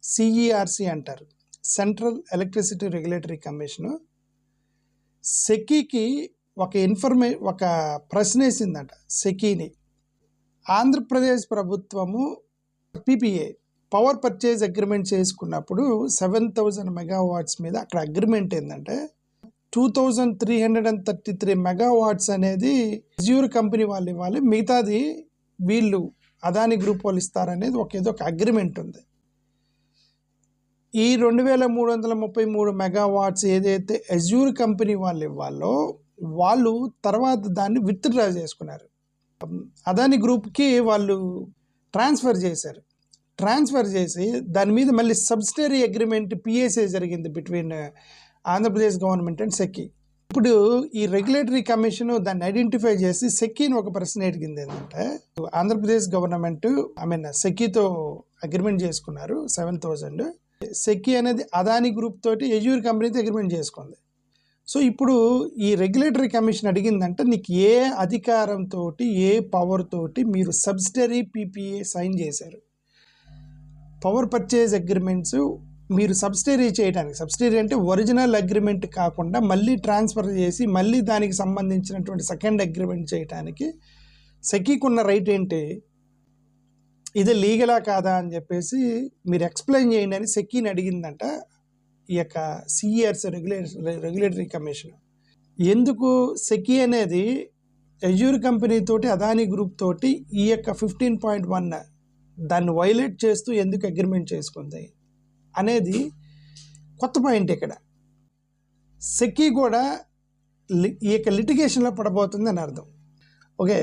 CERC అంటారు, central electricity regulatory commission సెకీకి ఒక ప్రశ్న వేసిందట. సెకీని ఆంధ్రప్రదేశ్ ప్రభుత్వము పీపీఏ పవర్ పర్చేజ్ అగ్రిమెంట్ చేసుకున్నప్పుడు 7,000 మెగావాట్స్ మీద అక్కడ అగ్రిమెంట్ ఏంటంటే 2,333 మెగావాట్స్ అనేది అజ్యూర్ కంపెనీ వాళ్ళు ఇవ్వాలి, మిగతాది వీళ్ళు అదాని గ్రూప్ వాళ్ళు ఇస్తారనేది ఏదో ఒక అగ్రిమెంట్ ఉంది. ఈ 2,333 మెగావాట్స్ ఏదైతే అజ్యూర్ కంపెనీ వాళ్ళు ఇవ్వాలో వాళ్ళు తర్వాత దాన్ని విత్డ్రా చేసుకున్నారు. అదాని గ్రూప్కి వాళ్ళు ట్రాన్స్ఫర్ చేసి దాని మీద మళ్ళీ సబ్సిడరీ అగ్రిమెంట్ పిఎస్ఏ జరిగింది between Andhra Pradesh government and SECI. ఇప్పుడు ఈ రెగ్యులేటరీ కమిషన్ దాన్ని ఐడెంటిఫై చేసి సెకీని ఒక ప్రశ్న అడిగింది ఏంటంటే, ఆంధ్రప్రదేశ్ గవర్నమెంట్ సెకీతో అగ్రిమెంట్ చేసుకున్నారు 7,000. సెకీ అనేది అదాని గ్రూప్ తోటి అజ్యూర్ కంపెనీతో అగ్రిమెంట్ చేసుకుంది. సో ఇప్పుడు ఈ రెగ్యులేటరీ కమిషన్ అడిగిందంటే నీకు ఏ అధికారంతో ఏ పవర్ తోటి మీరు సబ్సిడరీ పీపీఏ సైన్ చేశారు, పవర్ పర్చేజ్ అగ్రిమెంట్స్ మీరు సబ్సిడరీ చేయడానికి, సబ్సిడరీ అంటే ఒరిజినల్ అగ్రిమెంట్ కాకుండా మళ్ళీ ట్రాన్స్ఫర్ చేసి మళ్ళీ దానికి సంబంధించినటువంటి సెకండ్ అగ్రిమెంట్ చేయడానికి సెకీకి ఉన్న రైట్ ఏంటి, ఇది లీగలా కాదా అని చెప్పేసి మీరు ఎక్స్ప్లెయిన్ చేయండి అని సెకీని అడిగిందంట ఈ యొక్క సిఈఆర్సి రెగ్యులేటరీ కమిషన్. ఎందుకు సెకీ అనేది అజ్యూర్ కంపెనీ తోటి అదాని గ్రూప్ తోటి ఈ యొక్క 15.1 దాన్ని వైలేట్ చేస్తూ ఎందుకు అగ్రిమెంట్ చేసుకుంది అనేది కొత్త పాయింట్. ఇక్కడ సెకీ కూడా ఈ యొక్క లిటిగేషన్లో పడబోతుంది అని అర్థం. ఓకే,